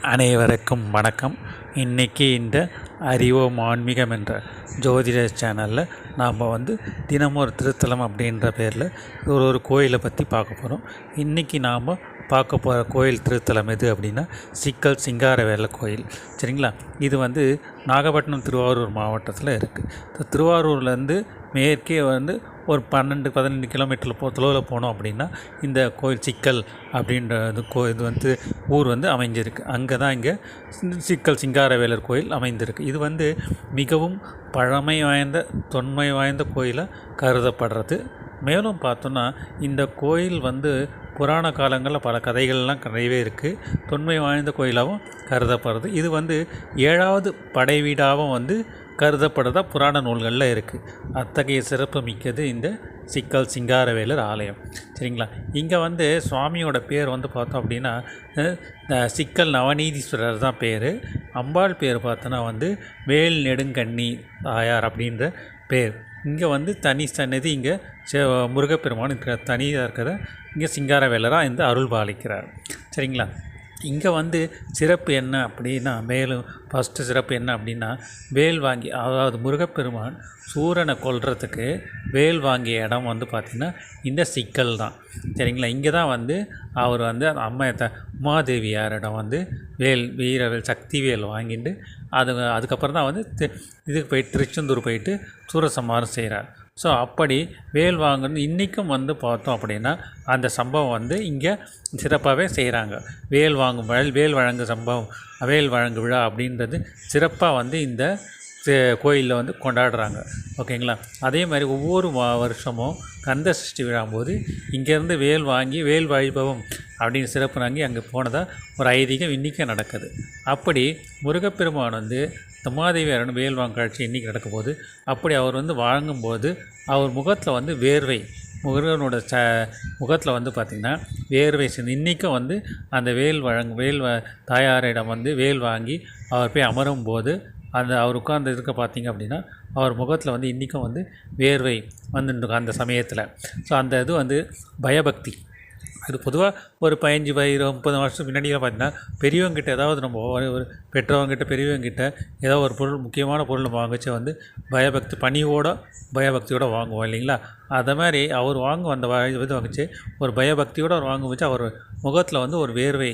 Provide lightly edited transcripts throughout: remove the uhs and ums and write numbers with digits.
அனைவருக்கும் வணக்கம். இன்றைக்கி இந்த அறிவோம் ஆன்மீகம் என்ற ஜோதிட சேனலில் நாம் தினமும் ஒரு திருத்தலம் அப்படின்ற பேரில் ஒரு கோயிலை பற்றி பார்க்க போகிறோம். இன்றைக்கி நாம் பார்க்க போகிற கோயில் திருத்தலம் எது அப்படின்னா சிக்கல் சிங்காரவேலர் கோயில். சரிங்களா? இது நாகப்பட்டினம் திருவாரூர் மாவட்டத்தில் இருக்குது. திருவாரூர்லேருந்து மேற்கே ஒரு 12-15 கிலோமீட்டர் தொலைவில் போனோம் அப்படின்னா இந்த கோயில் சிக்கல் அப்படின்ற இது ஊர் அமைஞ்சிருக்கு. அங்கே தான் இங்கே சிக்கல் சிங்காரவேலர் கோயில் அமைந்திருக்கு. இது மிகவும் பழமை வாய்ந்த தொன்மை வாய்ந்த கோயிலாக கருதப்படுறது. மேலும் பார்த்தோன்னா இந்த கோயில் புராண காலங்களில் பல கதைகள்லாம் நிறையவே இருக்குது. தொன்மை வாய்ந்த கோயிலாகவும் கருதப்படுறது. இது 7வது படை வீடாகவும் கருதப்படுறதா புராண நூல்களில் இருக்குது. அத்தகைய சிறப்பு மிக்கது இந்த சிக்கல் சிங்காரவேலர் ஆலயம். சரிங்களா? இங்கே சுவாமியோட பேர் பார்த்தோம் அப்படின்னா சிக்கல் நவநீதீஸ்வரர் தான் பேர். அம்பாள் பேர் பார்த்தோன்னா வேல் நெடுங்கண்ணி தாயார் அப்படின்ற பேர். இங்கே தனி சன்னதி இங்கே முருகப்பெருமான் இருக்கிற தனியாக இருக்கிறத இங்கே சிங்காரவேலராக அருள் பாலிக்கிறார். சரிங்களா? இங்கே சிறப்பு என்ன அப்படின்னா மேலும் ஃபஸ்ட்டு சிறப்பு என்ன அப்படின்னா வேல் வாங்கி, அதாவது முருகப்பெருமான் சூரனை கொல்றதுக்கு வேல் வாங்கிய இடம் பார்த்திங்கன்னா இந்த சிக்கல் தான். சரிங்களா? இங்கே தான் அவர் அம்மா உமாதேவியாரிடம் வேல் வீரவேல் சக்தி வேல் வாங்கிட்டு அதுக்கப்புறம் தான் இதுக்கு போயிட்டு திருச்செந்தூர் போயிட்டு சூரசம்ஹாரம் செய்கிறார். ஸோ அப்படி வேல் வாங்கணும் இன்றைக்கும் பார்த்தோம் அப்படின்னா அந்த சம்பவம் இங்கே சிறப்பாகவே செய்கிறாங்க. வேல் வாங்கும் வேல் வழங்கு சம்பவம், வேல் வழங்கு விழா அப்படின்றது சிறப்பாக இந்த கோயிலில் கொண்டாடுறாங்க. ஓகேங்களா? அதே மாதிரி ஒவ்வொரு வருஷமும் கந்த சஷ்டி விழாம்போது இங்கேருந்து வேல் வாங்கி வேல் வைபவம் அப்படின்னு சிறப்பு வாங்கி அங்கே போனதாக ஒரு ஐதீகம் இன்றைக்கும் நடக்குது. அப்படி முருகப்பெருமான் உமாதேவியாரன் வேல் வாங்க காட்சி இன்றைக்கி நடக்கும்போது அப்படி அவர் வாங்கும்போது அவர் முகத்தில் வேர்வை, முருகனோட முகத்தில் பார்த்திங்கன்னா வேர்வை சேர்ந்து இன்றைக்கும் அந்த வேல் தாயாரிடம் வேல் வாங்கி அவர் போய் அமரும் போது அவர் உட்கார்ந்து இருக்க பார்த்திங்க அப்படின்னா அவர் முகத்தில் இன்றைக்கும் வேர்வை அந்த சமயத்தில். ஸோ அந்த இது பயபக்தி. அது பொதுவாக ஒரு 15-30 வருஷம் முன்னாடியெல்லாம் பார்த்திங்கன்னா பெரியவங்ககிட்ட ஏதாவது நம்ம ஒரு பெற்றவங்ககிட்ட பெரியவங்ககிட்ட ஏதாவது ஒரு பொருள், முக்கியமான பொருள் வாங்கிச்சு பயபக்தி பயபக்தியோடு வாங்குவோம் இல்லைங்களா? அதை மாதிரி அவர் அந்த இது வாங்கிச்சு ஒரு பயபக்தியோடு அவர் வாங்க வச்சு அவர் முகத்தில் ஒரு வேர்வை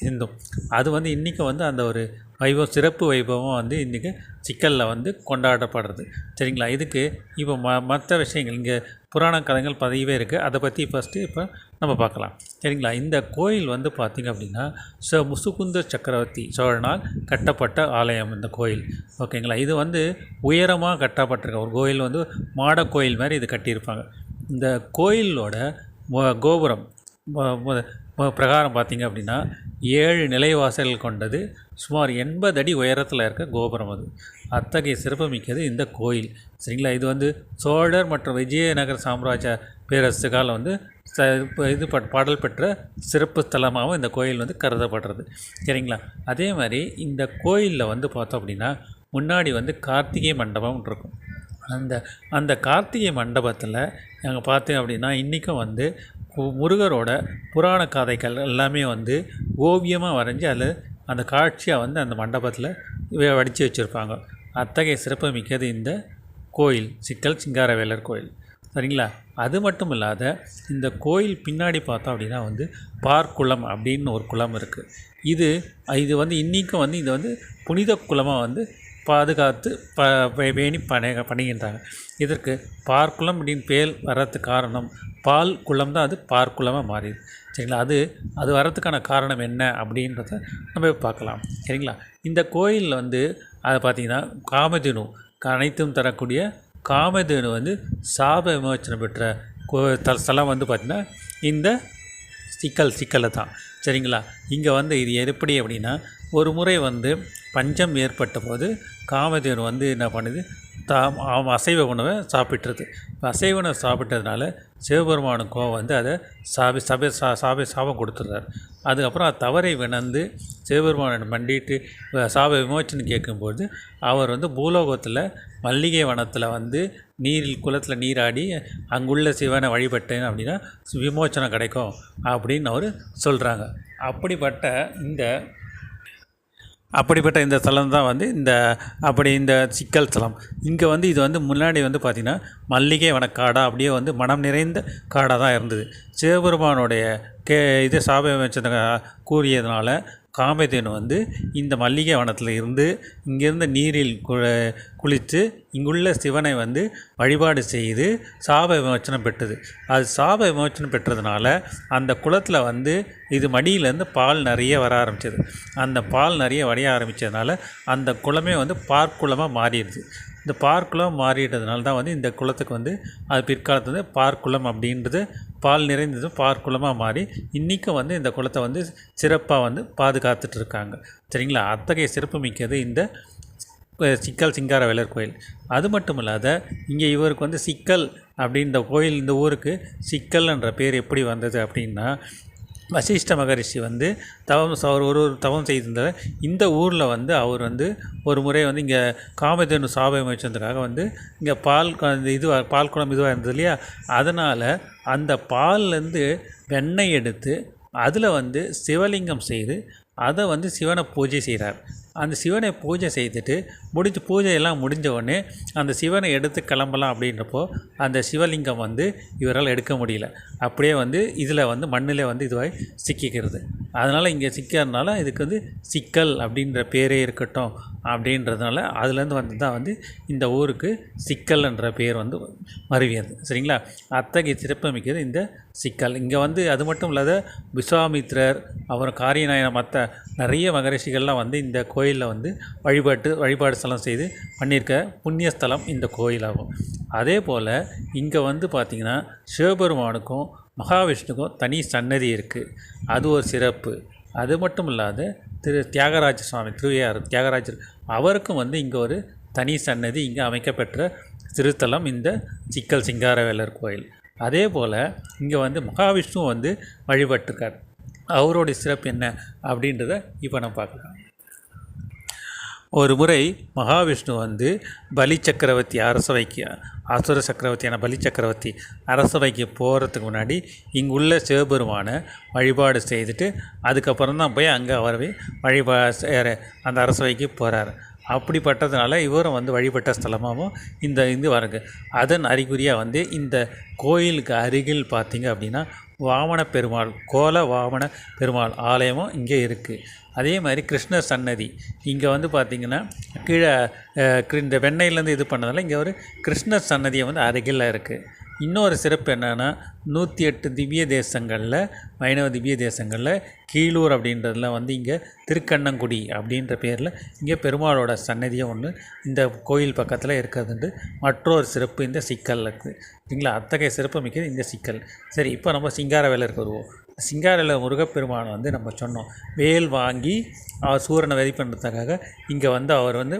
இருந்தும் அது இன்றைக்கும் அந்த ஒரு வைபவம், சிறப்பு வைபவம் இன்றைக்கி சிக்கலில் கொண்டாடப்படுறது. சரிங்களா? இதுக்கு இப்போ மற்ற விஷயங்கள் இங்கே புராண கதைகள் பதிவே இருக்குது. அதை பற்றி இப்போ நம்ம பார்க்கலாம். சரிங்களா? இந்த கோயில் பார்த்திங்க அப்படின்னா முசுகுந்த சக்கரவர்த்தி சோழனால் கட்டப்பட்ட ஆலயம் இந்த கோயில். ஓகேங்களா? இது உயரமாக கட்டப்பட்டிருக்க ஒரு கோயில், மாட கோயில் மாதிரி இது கட்டியிருப்பாங்க. இந்த கோயிலோட கோபுரம் பிரகாரம் பார்த்திங்க அப்படின்னா 7 நிலைவாசல்கள் கொண்டது. சுமார் 80 அடி உயரத்தில் இருக்க கோபுரம். அத்தகைய சிறப்பு மிக்கது இந்த கோயில். சரிங்களா? இது சோழர் மற்றும் விஜயநகர சாம்ராஜ்ய பேரரசு காலம் இது பாடல் பெற்ற சிறப்பு ஸ்தலமாகவும் இந்த கோயில் கருதப்படுறது. சரிங்களா? அதே மாதிரி இந்த கோயிலில் பார்த்தோம் அப்படின்னா முன்னாடி கார்த்திகை மண்டபம் இருக்கும். அந்த கார்த்திகை மண்டபத்தில் நாங்கள் பார்த்தோம் அப்படின்னா இன்றைக்கும் முருகரோட புராண கதைகள் எல்லாமே ஓவியமாக வரைஞ்சி அதில் அந்த காட்சியாக அந்த மண்டபத்தில் வடித்து வச்சுருப்பாங்க. அத்தகைய சிறப்பு மிக்கது இந்த கோயில் சிக்கல் சிங்காரவேலர் கோயில். சரிங்களா? அது மட்டும் இல்லாத இந்த கோயில் பின்னாடி பார்த்தோம் அப்படின்னா பார்க்குளம் அப்படின்னு ஒரு குளம் இருக்குது. இது இன்றைக்கும் இது புனித குளமாக பாதுகாத்து பேணி பணிகின்றாங்க. இதற்கு பார்க்குளம் அப்படின்னு பேர் வர்றதுக்கு காரணம் பால் குளம் தான் பார்க்குளமாக மாறிடுது. சரிங்களா? அது வர்றதுக்கான காரணம் என்ன அப்படின்றத நம்ம பார்க்கலாம். சரிங்களா? இந்த கோயில் அதை பார்த்திங்கன்னா காமதேனு அனைத்தும் தரக்கூடிய காமதேனு சாப விமோச்சனம் பெற்ற ஸ்தலம் பார்த்திங்கன்னா இந்த சிக்கலில் தான். சரிங்களா? இங்கே இது எப்படி அப்படின்னா ஒரு முறை பஞ்சம் ஏற்பட்ட போது காமதேனு என்ன பண்ணுது, அசைவ உணவை சாப்பிட்றது. அசைவ உணவை சாப்பிட்டதுனால சிவபெருமானுக்கும் அதை சாபம் கொடுத்துட்றாரு. அதுக்கப்புறம் தவறை விணந்து சிவபெருமானை மண்டிட்டு சாப விமோச்சனம் கேட்கும்போது அவர் பூலோகத்தில் மல்லிகை வனத்தில் நீரில் குளத்தில் நீராடி அங்குள்ள சிவனை வழிபட்டேன் அப்படின்னா விமோச்சனம் கிடைக்கும் அப்படின்னு அவர் சொல்கிறாங்க. அப்படிப்பட்ட இந்த அப்படிப்பட்ட இந்த ஸ்தலம் தான் வந்து இந்த சிக்கல் ஸ்தலம். இங்கே வந்து இது வந்து முன்னாடி வந்து பார்த்திங்கன்னா மல்லிகை வனக்காடாக அப்படியே வந்து மனம் நிறைந்த காடாக தான் இருந்தது. சிவபெருமானுடைய இது சாப விமோச்சன கூறியதுனால காமதேனு வந்து இந்த மல்லிகை வனத்தில் இருந்து இங்கேருந்து நீரில் குளித்து இங்குள்ள சிவனை வந்து வழிபாடு செய்து சாப விமோச்சனம் பெற்றது. அது சாப விமோச்சனம் பெற்றதுனால அந்த குளத்தில் வந்து இது மடியிலேருந்து பால் நிறைய வர ஆரம்பிச்சது. அந்த பால் நிறைய வரைய ஆரம்பித்ததுனால அந்த குளமே வந்து பார்க்குளமாக மாறிடுது. இந்த பார்க்குளம் மாறிட்டதுனால தான் வந்து இந்த குளத்துக்கு வந்து அது பிற்காலத்தில் வந்து பார்க்குளம் அப்படின்றது பால் நிறைந்தது பார்க்குளமாக மாறி இன்றைக்கும் வந்து இந்த குளத்தை வந்து சிறப்பாக வந்து பாதுகாத்துட்டு இருக்காங்க. சரிங்களா? அத்தகைய சிறப்பு மிக்கது இந்த சிக்கல் சிங்காரவேலர் கோயில். அது மட்டும் இல்லாத இங்கே இவருக்கு வந்து சிக்கல் அப்படின்ற கோயில், இந்த ஊருக்கு சிக்கல் என்ற பேர் எப்படி வந்தது அப்படின்னா, வசிஷ்ட மகரிஷி வந்து அவர் ஒரு தவம் செய்திருந்தார். இந்த ஊரில் வந்து அவர் வந்து ஒரு முறை வந்து இங்கே காமதேனு சாப விமோச்சனத்துக்காக வந்து இங்கே பால் குளம் இதுவாக இருந்தது இல்லையா, அதனால் அந்த பால்லேருந்து வெண்ணெய் எடுத்து அதில் வந்து சிவலிங்கம் செய்து அதை வந்து சிவனை பூஜை செய்கிறார். அந்த சிவனை பூஜை செய்துட்டு பூஜையெல்லாம் முடிஞ்ச உடனே அந்த சிவனை எடுத்து கிளம்பலாம் அப்படின்றப்போ அந்த சிவலிங்கம் வந்து இவரால் எடுக்க முடியல. அப்படியே வந்து இதில் வந்து மண்ணில் வந்து இதுவாகி சிக்கிக்கிறது. அதனால் இங்கே சிக்கிறதுனால இதுக்கு வந்து சிக்கல் அப்படின்ற பேரே இருக்கட்டும் அப்படின்றதுனால அதுலேருந்து வந்து தான் வந்து இந்த ஊருக்கு சிக்கல் என்ற பேர் வந்து மருவியது. சரிங்களா? அத்தகைய சிறப்பு மிக்கது இந்த சிக்கல். இங்கே வந்து அது மட்டும் இல்லாத விஸ்வாமித்ரர், அப்புறம் காரியநாயகர், மற்ற நிறைய மகரிஷிகள்லாம் வந்து இந்த கோயிலில் வந்து வழிபாடு ஸ்தலம் செய்து பண்ணியிருக்க புண்ணியஸ்தலம் இந்த கோயிலாகும். அதே போல் இங்கே வந்து பார்த்திங்கன்னா சிவபெருமானுக்கும் மகாவிஷ்ணுக்கும் தனி சன்னதி இருக்குது. அது ஒரு சிறப்பு. அது மட்டும் இல்லாத தியாகராஜ சுவாமி தியாகராஜர் அவருக்கும் வந்து இங்கே ஒரு தனி சன்னதி இங்கே அமைக்கப்பெற்ற திருத்தலம் இந்த சிக்கல் சிங்காரவேலர் கோயில். அதே போல் இங்கே வந்து மகாவிஷ்ணு வந்து வழிபட்டிருக்கார். அவருடைய சிறப்பு என்ன அப்படின்றத இப்போ நம்ம பார்க்கலாம். ஒரு முறை மகாவிஷ்ணு வந்து பலி சக்கரவர்த்தி அரசவைக்கு, அசுர சக்கரவர்த்தியான பலி சக்கரவர்த்தி அரசவைக்கு போகிறதுக்கு முன்னாடி இங்குள்ள சிவபெருமானை வழிபாடு செய்துட்டு அதுக்கப்புறம் தான் போய் அங்கே அவரவே அந்த அரசவைக்கு போகிறார். அப்படிப்பட்டதுனால இவரும் வந்து வழிபட்ட ஸ்தலமாகவும் இந்த வருங்க. அதன் அறிகுறியாக வந்து இந்த கோயிலுக்கு அருகில் பார்த்திங்க அப்படின்னா வாமன பெருமாள், கோல வாமன பெருமாள் ஆலயமும் இங்கே இருக்குது. அதே மாதிரி கிருஷ்ணர் சன்னதி இங்கே வந்து பார்த்திங்கன்னா கீழே இந்த வெண்ணெயிலேருந்து இது பண்ணதால் இங்கே ஒரு கிருஷ்ணர் சன்னதியை வந்து அருகில் இருக்குது. இன்னொரு சிறப்பு என்னென்னா 108 திவ்ய தேசங்களில், வைணவ திவ்ய தேசங்களில் கீழூர் அப்படின்றதுல வந்து இங்கே திருக்கண்ணங்குடி அப்படின்ற பேரில் இங்கே பெருமாளோட சன்னதியும் ஒன்று இந்த கோயில் பக்கத்தில் இருக்கிறதுண்டு மற்றொரு சிறப்பு இந்த சிக்கலில் இருக்குது. சரிங்களா? அத்தகைய சிறப்பு மிக்கது இந்த சிக்கல். சரி, இப்போ நம்ம சிங்காரவேலருக்கு வருவோம். சிங்காரவேலர் முருகப்பெருமான் வந்து நம்ம சொன்னோம் வேல் வாங்கி அவர் சூரனை வெறி பண்ணுறதுக்காக இங்கே வந்து அவர் வந்து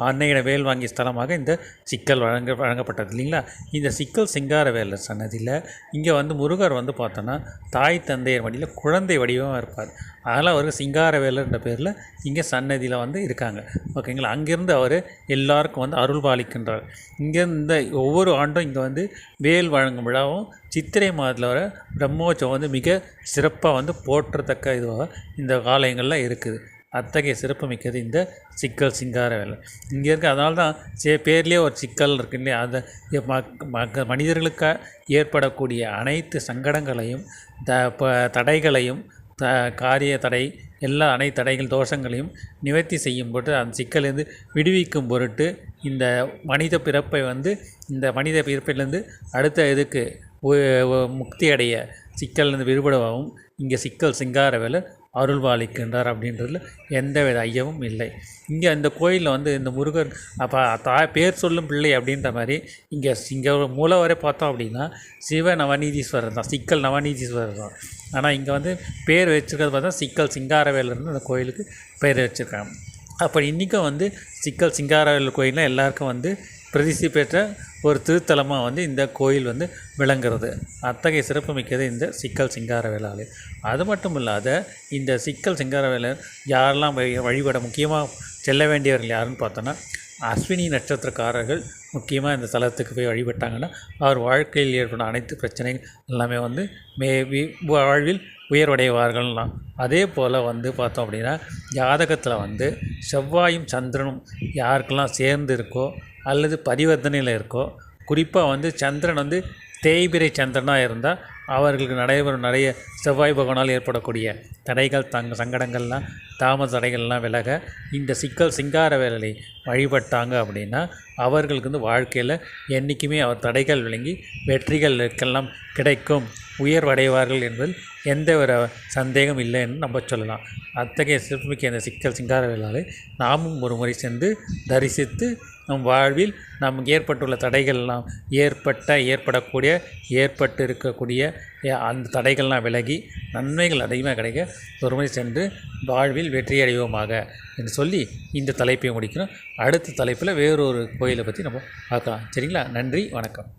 அன்னையிட வேல் வாங்கிய ஸ்தலமாக இந்த சிக்கல் வழங்கப்பட்டது இல்லைங்களா? இந்த சிக்கல் சிங்காரவேலர் சன்னதியில் இங்கே வந்து முருகர் வந்து பார்த்தோன்னா தாய் தந்தையர் வழியில் குழந்தை வடிவமாக இருப்பார். அதனால் அவருக்கு சிங்காரவேலர்ன்ற பேரில் இங்கே சன்னதியில் வந்து இருக்காங்க. ஓகேங்களா? அங்கேருந்து அவர் எல்லாருக்கும் வந்து அருள் பாலிக்கின்றார். இங்கேருந்து ஒவ்வொரு ஆண்டும் இங்கே வந்து வேல் வழங்கும் விழாவும் சித்திரை மாதத்தில் வர பிரம்மோற்சவம் வந்து மிக சிறப்பாக வந்து போற்றத்தக்க இதுவாக இந்த ஆலயங்களில் இருக்குது. அத்தகைய சிறப்பு மிக்கது இந்த சிக்கல் சிங்காரவேலர் இங்கே இருக்குது. அதனால தான் பேர்லேயே ஒரு சிக்கல் இருக்கு இல்லையா? அந்த மனிதர்களுக்கு ஏற்படக்கூடிய அனைத்து சங்கடங்களையும் தடைகளையும் காரிய தடை அனைத்து தடைகள் தோஷங்களையும் நிவர்த்தி செய்யும் பொருட்டு அந்த சிக்கலேருந்து விடுவிக்கும் பொருட்டு இந்த மனித பிறப்பிலேருந்து அடுத்த இதுக்கு முக்தி அடைய சிக்கல்லேருந்து விடுபடவும் இங்கே சிக்கல் சிங்காரவேலர் அருள்பாலிக்கின்றார் அப்படின்றதுல எந்தவித ஐயமும் இல்லை. இங்கே இந்த கோயிலில் வந்து இந்த முருகர் பேர் சொல்லும் பிள்ளை அப்படின்ற மாதிரி இங்கே மூலவரை பார்த்தோம் அப்படின்னா சிவ நவநீதீஸ்வரர் தான், சிக்கல் நவநீதீஸ்வரர் தான். ஆனால் இங்கே வந்து பேர் வச்சுருக்கிறது பார்த்தா சிக்கல் சிங்காரவேலர்னு அந்த கோயிலுக்கு பேர் வச்சுருக்காங்க. அப்போ இன்றைக்கும் வந்து சிக்கல் சிங்காரவேலர் கோயிலில் எல்லாருக்கும் வந்து பிரசித்தி பெற்ற ஒரு திருத்தலமாக வந்து இந்த கோயில் வந்து விளங்குறது. அத்தகைய சிறப்பு மிக்கது இந்த சிக்கல் சிங்காரவேலர் ஆலயம். அது மட்டும் இல்லாத இந்த சிக்கல் சிங்காரவேலர் யாரெல்லாம் வழிபட முக்கியமாக செல்ல வேண்டியவர்கள் யாருன்னு பார்த்தோன்னா அஸ்வினி நட்சத்திரக்காரர்கள் முக்கியமாக இந்த தலத்துக்கு போய் வழிபட்டாங்கன்னா அவர் வாழ்க்கையில் ஏற்படும் அனைத்து பிரச்சனைகள் எல்லாமே வந்து வாழ்வில் உயர்வடைவார்கள்லாம். அதே போல் வந்து பார்த்தோம் அப்படின்னா ஜாதகத்தில் வந்து செவ்வாயும் சந்திரனும் யாருக்கெல்லாம் சேர்ந்து இருக்கோ அல்லது பரிவர்த்தனையில் இருக்கோ, குறிப்பாக வந்து சந்திரன் வந்து தேய்பிறை சந்திரனாக இருந்தால் அவர்களுக்கு நடைபெறும் நிறைய செவ்வாய் பகவானால் ஏற்படக்கூடிய தடைகள் சங்கடங்கள்லாம் தாமத தடைகள்லாம் விலக இந்த சிங்கார வேலை வழிபட்டாங்க அப்படின்னா அவர்களுக்கு வந்து வாழ்க்கையில் என்றைக்குமே அவர் தடைகள் விளங்கி வெற்றிகளுக்கெல்லாம் கிடைக்கும், உயர்வடைவார்கள் என்பதில் எந்த ஒரு சந்தேகம் இல்லை என்று நம்ம சொல்லலாம். அத்தகைய சிறப்புமிக்க இந்த சிங்கார வேளாளை நாமும் ஒரு முறை சென்று தரிசித்து நம் வாழ்வில் நமக்கு ஏற்பட்டுள்ள தடைகள்லாம் ஏற்பட்டு இருக்கக்கூடிய அந்த தடைகள்லாம் விலகி நன்மைகள் அதிகமாக கிடைக்க ஒரு முறை சென்று வாழ்வில் வெற்றி அடைவோமாக என்று சொல்லி இந்த தலைப்பை முடிக்கிறோம். அடுத்த தலைப்பில் வேறொரு கோயிலை பற்றி நம்ம பார்க்கலாம். சரிங்களா? நன்றி, வணக்கம்.